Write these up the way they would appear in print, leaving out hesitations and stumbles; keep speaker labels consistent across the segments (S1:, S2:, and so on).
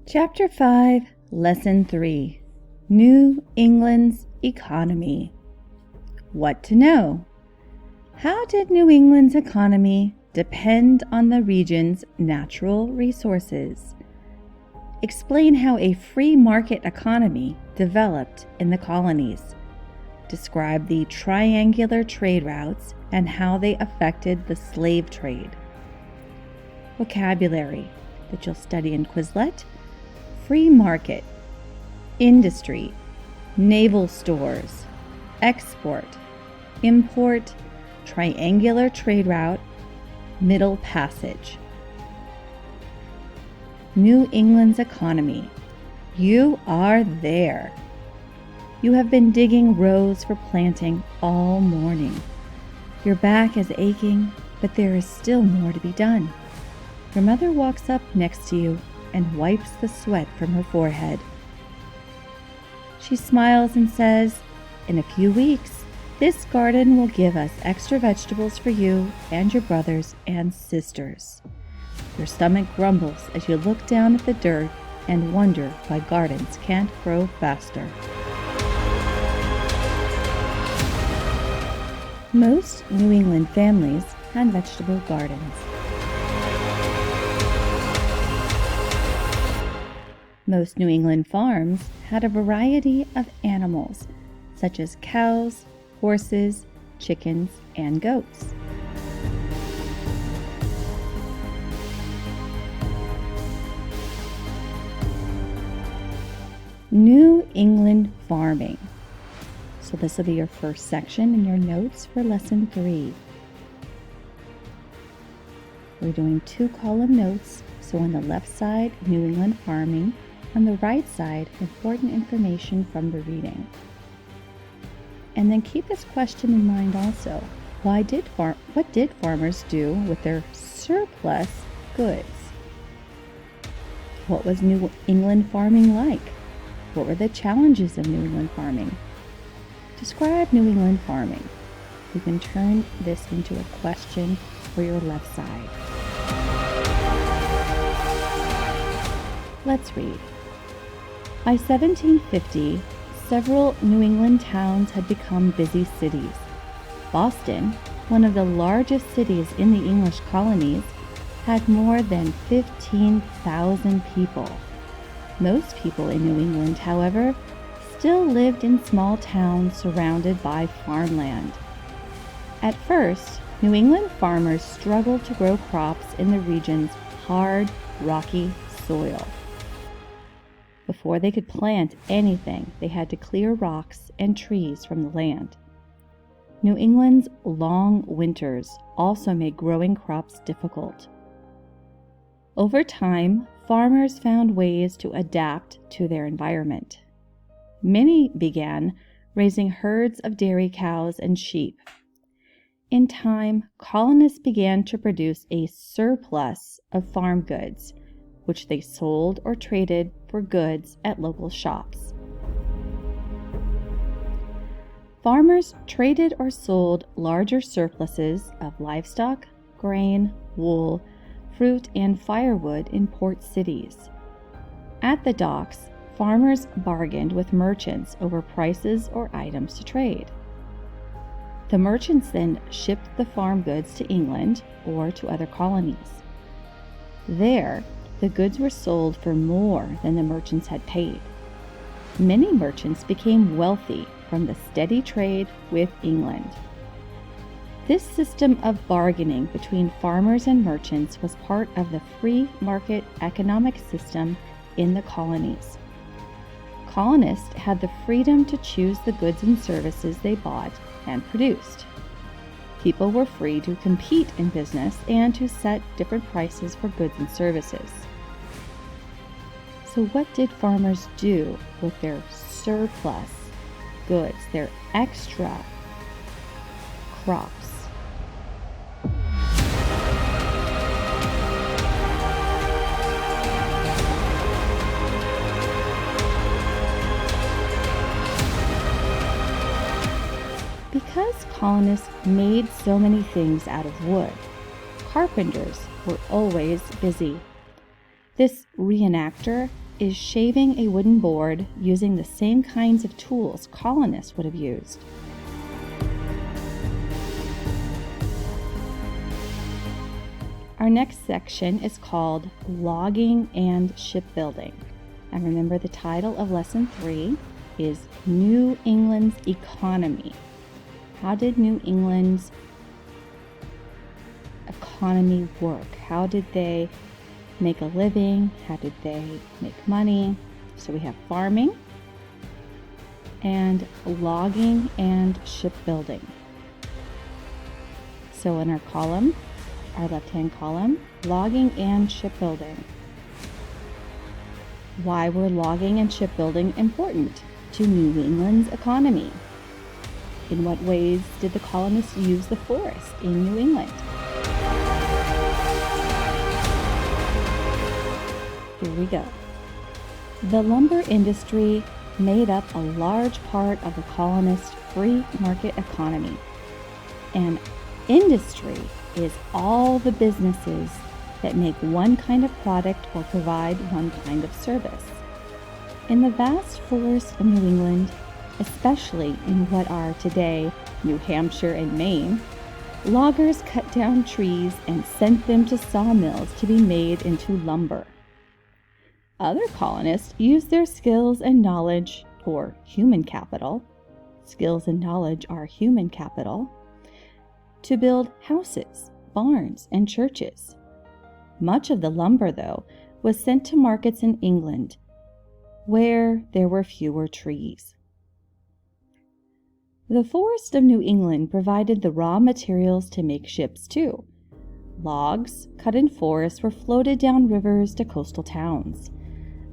S1: Chapter 5, Lesson 3, New England's Economy. What to know? How did New England's economy depend on the region's natural resources? Explain how a free market economy developed in the colonies. Describe the triangular trade routes and how they affected the slave trade. Vocabulary that you'll study in Quizlet: free market, industry, naval stores, export, import, triangular trade route, middle passage. New England's economy. You are there. You have been digging rows for planting all morning. Your back is aching, but there is still more to be done. Your mother walks up next to you and wipes the sweat from her forehead. She smiles and says, "In a few weeks, this garden will give us extra vegetables for you and your brothers and sisters." Your stomach grumbles as you look down at the dirt and wonder why gardens can't grow faster. Most New England families had vegetable gardens. Most New England farms had a variety of animals, such as cows, horses, chickens, and goats. New England farming. So this will be your first section in your notes for Lesson 3. We're doing 2-column notes, so on the left side, New England farming, on the right side, important information from the reading. And then keep this question in mind also. What did farmers do with their surplus goods? What was New England farming like? What were the challenges of New England farming? Describe New England farming. You can turn this into a question for your left side. Let's read. By 1750, several New England towns had become busy cities. Boston, one of the largest cities in the English colonies, had more than 15,000 people. Most people in New England, however, still lived in small towns surrounded by farmland. At first, New England farmers struggled to grow crops in the region's hard, rocky soil. Before they could plant anything, they had to clear rocks and trees from the land. New England's long winters also made growing crops difficult. Over time, farmers found ways to adapt to their environment. Many began raising herds of dairy cows and sheep. In time, colonists began to produce a surplus of farm goods, which they sold or traded for goods at local shops. Farmers traded or sold larger surpluses of livestock, grain, wool, fruit, and firewood in port cities. At the docks, farmers bargained with merchants over prices or items to trade. The merchants then shipped the farm goods to England or to other colonies. There, the goods were sold for more than the merchants had paid. Many merchants became wealthy from the steady trade with England. This system of bargaining between farmers and merchants was part of the free market economic system in the colonies. Colonists had the freedom to choose the goods and services they bought and produced. People were free to compete in business and to set different prices for goods and services. So what did farmers do with their surplus goods, their extra crops? Because colonists made so many things out of wood, carpenters were always busy. This reenactor is shaving a wooden board using the same kinds of tools colonists would have used. Our next section is called Logging and Shipbuilding. And remember, the title of Lesson 3 is New England's Economy. How did New England's economy work? How did they make a living? How did they make money? So we have farming and logging and shipbuilding. So in our column, our left-hand column, logging and shipbuilding. Why were logging and shipbuilding important to New England's economy? In what ways did the colonists use the forest in New England? Here we go. The lumber industry made up a large part of the colonists' free market economy. And industry is all the businesses that make one kind of product or provide one kind of service. In the vast forests of New England, especially in what are today New Hampshire and Maine, loggers cut down trees and sent them to sawmills to be made into lumber. Other colonists used their skills and knowledge, or human capital, skills and knowledge are human capital, to build houses, barns, and churches. Much of the lumber, though, was sent to markets in England, where there were fewer trees. The forest of New England provided the raw materials to make ships, too. Logs cut in forests were floated down rivers to coastal towns.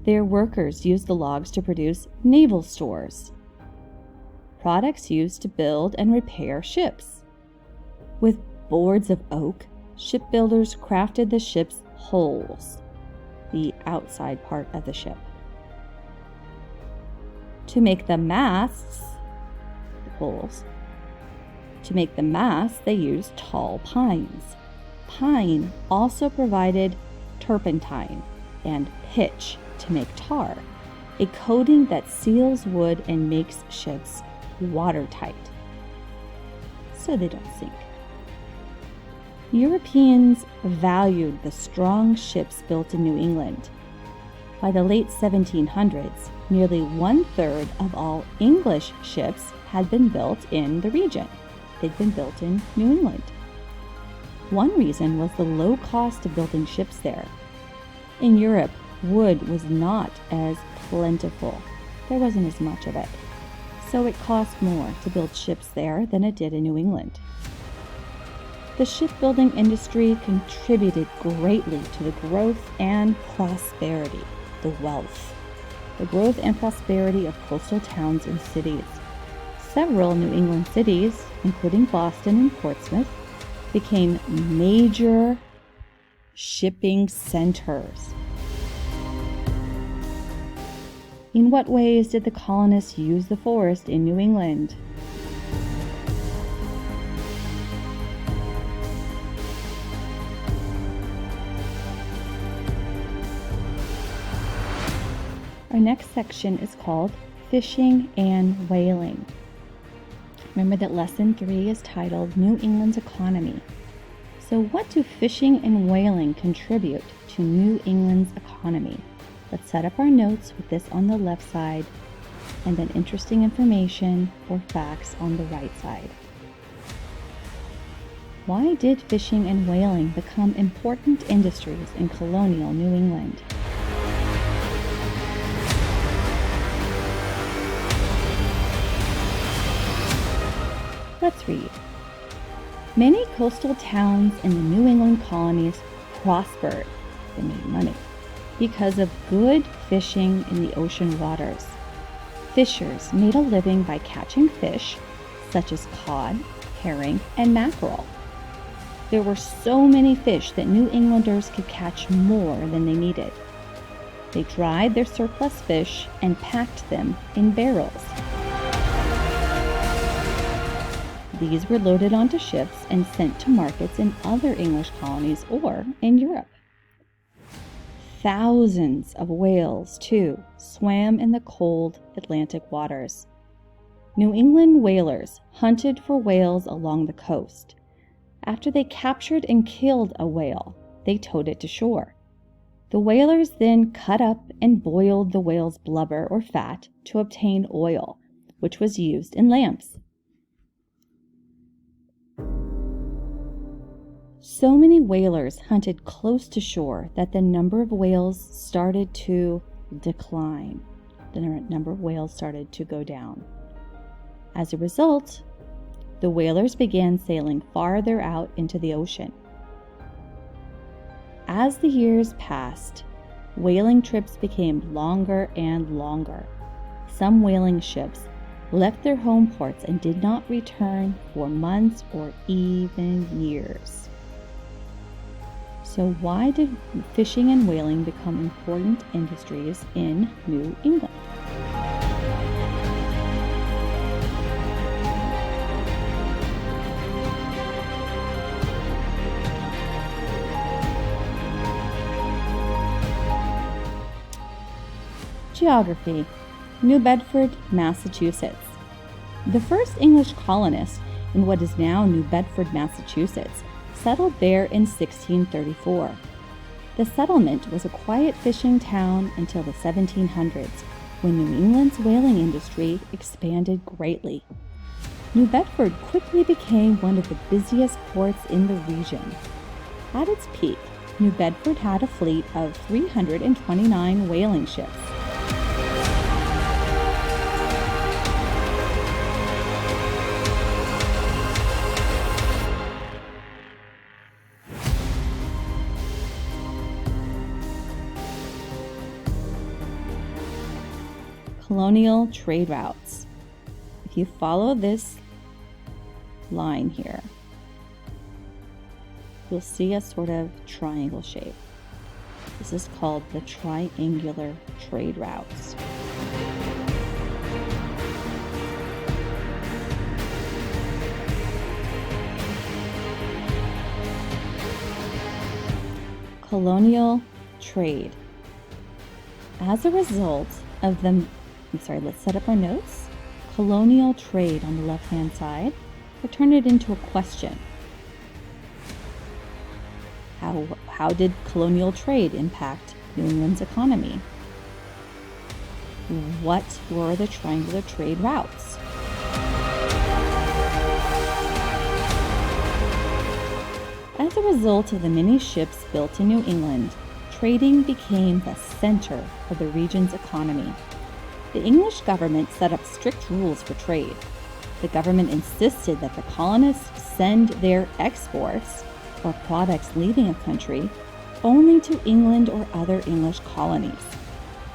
S1: Their workers used the logs to produce naval stores, products used to build and repair ships. With boards of oak, shipbuilders crafted the ship's hulls, the outside part of the ship. To make the masts, the hulls, to make the masts, they used tall pines. Pine also provided turpentine and pitch to make tar, a coating that seals wood and makes ships watertight, so they don't sink. Europeans valued the strong ships built in New England. By the late 1700s, nearly 1/3 of all English ships had been built in the region. They'd been built in New England. One reason was the low cost of building ships there. In Europe, wood was not as plentiful. There wasn't as much of it. So it cost more to build ships there than it did in New England. The shipbuilding industry contributed greatly to the growth and prosperity, the growth and prosperity of coastal towns and cities. Several New England cities, including Boston and Portsmouth, became major shipping centers. In what ways did the colonists use the forest in New England? Our next section is called Fishing and Whaling. Remember that Lesson 3 is titled New England's Economy. So what do fishing and whaling contribute to New England's economy? Let's set up our notes with this on the left side and then interesting information or facts on the right side. Why did fishing and whaling become important industries in colonial New England? Let's read. Many coastal towns in the New England colonies prospered, they made money, because of good fishing in the ocean waters. Fishers made a living by catching fish, such as cod, herring, and mackerel. There were so many fish that New Englanders could catch more than they needed. They dried their surplus fish and packed them in barrels. These were loaded onto ships and sent to markets in other English colonies or in Europe. Thousands of whales, too, swam in the cold Atlantic waters. New England whalers hunted for whales along the coast. After they captured and killed a whale, they towed it to shore. The whalers then cut up and boiled the whale's blubber or fat to obtain oil, which was used in lamps. So many whalers hunted close to shore that the number of whales started to decline. The number of whales started to go down. As a result, the whalers began sailing farther out into the ocean. As the years passed, whaling trips became longer and longer. Some whaling ships left their home ports and did not return for months or even years. So why did fishing and whaling become important industries in New England? Geography. New Bedford, Massachusetts. The first English colonists in what is now New Bedford, Massachusetts, settled there in 1634. The settlement was a quiet fishing town until the 1700s, when New England's whaling industry expanded greatly. New Bedford quickly became one of the busiest ports in the region. At its peak, New Bedford had a fleet of 329 whaling ships. Colonial trade routes. If you follow this line here, you'll see a sort of triangle shape. This is called the triangular trade routes. Colonial trade. As a result of the let's set up our notes. Colonial trade on the left-hand side. We'll turn it into a question. How did colonial trade impact New England's economy? What were the triangular trade routes? As a result of the many ships built in New England, trading became the center of the region's economy. The English government set up strict rules for trade. The government insisted that the colonists send their exports, or products leaving a country, only to England or other English colonies.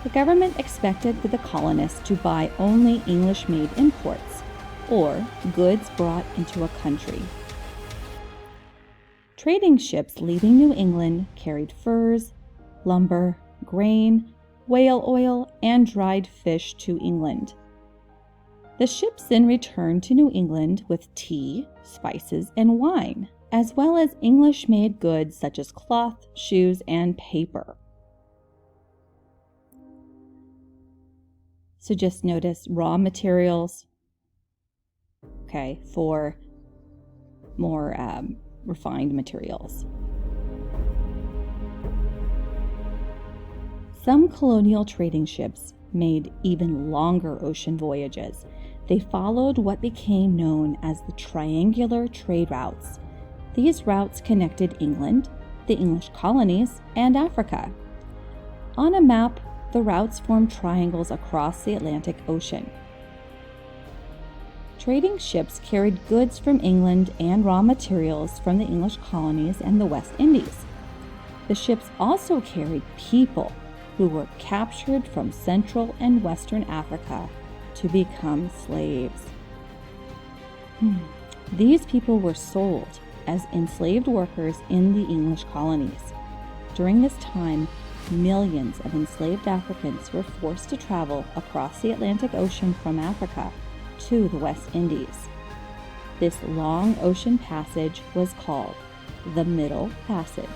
S1: The government expected the colonists to buy only English-made imports, or goods brought into a country. Trading ships leaving New England carried furs, lumber, grain, whale oil, and dried fish to England. The ships then returned to New England with tea, spices, and wine, as well as English-made goods such as cloth, shoes, and paper. So just notice raw materials, for more refined materials. Some colonial trading ships made even longer ocean voyages. They followed what became known as the triangular trade routes. These routes connected England, the English colonies, and Africa. On a map, the routes formed triangles across the Atlantic Ocean. Trading ships carried goods from England and raw materials from the English colonies and the West Indies. The ships also carried people who were captured from Central and Western Africa to become slaves. These people were sold as enslaved workers in the English colonies. During this time, millions of enslaved Africans were forced to travel across the Atlantic Ocean from Africa to the West Indies. This long ocean passage was called the Middle Passage.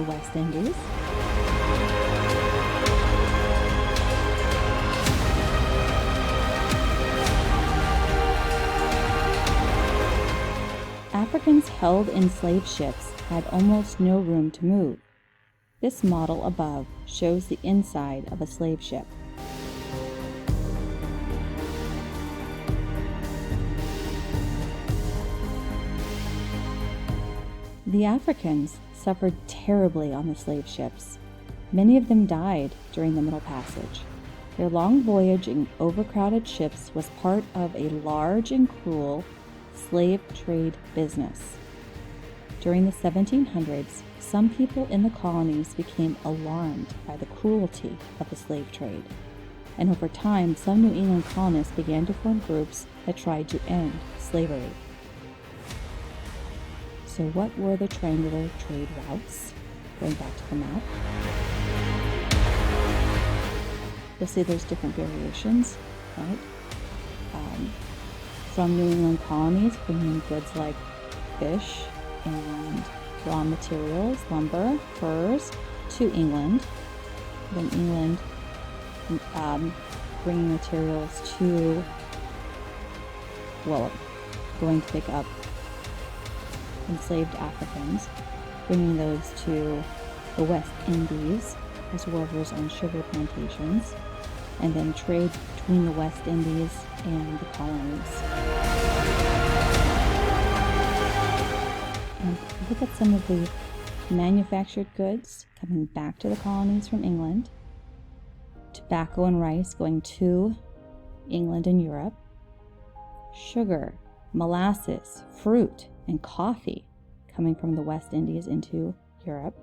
S1: West Indies. Africans held in slave ships had almost no room to move. This model above shows the inside of a slave ship. The Africans suffered terribly on the slave ships. Many of them died during the Middle Passage. Their long voyage in overcrowded ships was part of a large and cruel slave trade business. During the 1700s, some people in the colonies became alarmed by the cruelty of the slave trade, and over time, some New England colonists began to form groups that tried to end slavery. So what were the triangular trade routes? Going back to the map. You'll see there's different variations, right? From New England colonies, bringing goods like fish and raw materials, lumber, furs, to England. Then England bringing materials to, going to pick up enslaved Africans, bringing those to the West Indies as workers on sugar plantations, and then trade between the West Indies and the colonies. And look at some of the manufactured goods coming back to the colonies from England. Tobacco and rice going to England and Europe. Sugar, molasses, fruit, and coffee coming from the West Indies into Europe.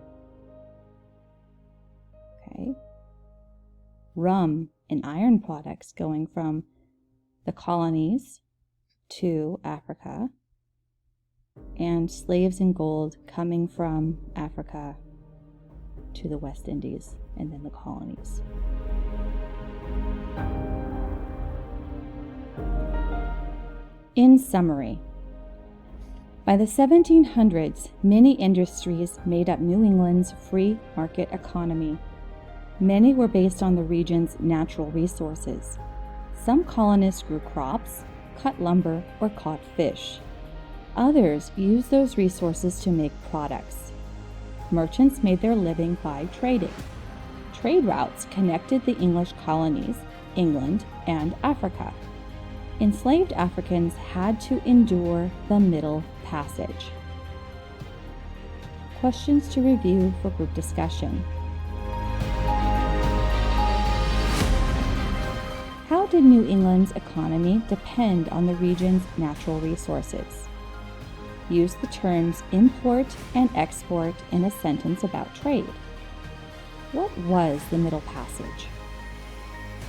S1: Okay. Rum and iron products going from the colonies to Africa. And slaves and gold coming from Africa to the West Indies and then the colonies. In summary, by the 1700s, many industries made up New England's free market economy. Many were based on the region's natural resources. Some colonists grew crops, cut lumber, or caught fish. Others used those resources to make products. Merchants made their living by trading. Trade routes connected the English colonies, England, and Africa. Enslaved Africans had to endure the Middle Passage. Questions to review for group discussion. How did New England's economy depend on the region's natural resources? Use the terms import and export in a sentence about trade. What was the Middle Passage?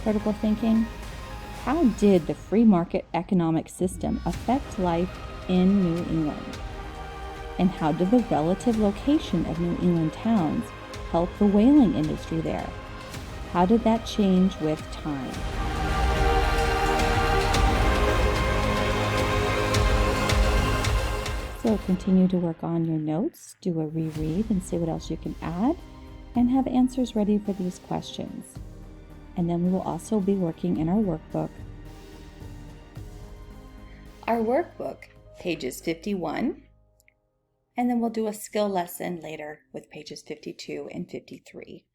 S1: Critical thinking. How did the free market economic system affect life in New England? And how did the relative location of New England towns help the whaling industry there? How did that change with time? So continue to work on your notes, do a reread and see what else you can add, and have answers ready for these questions. And then we will also be working in our workbook. Our workbook, pages 51, and then we'll do a skill lesson later with pages 52 and 53.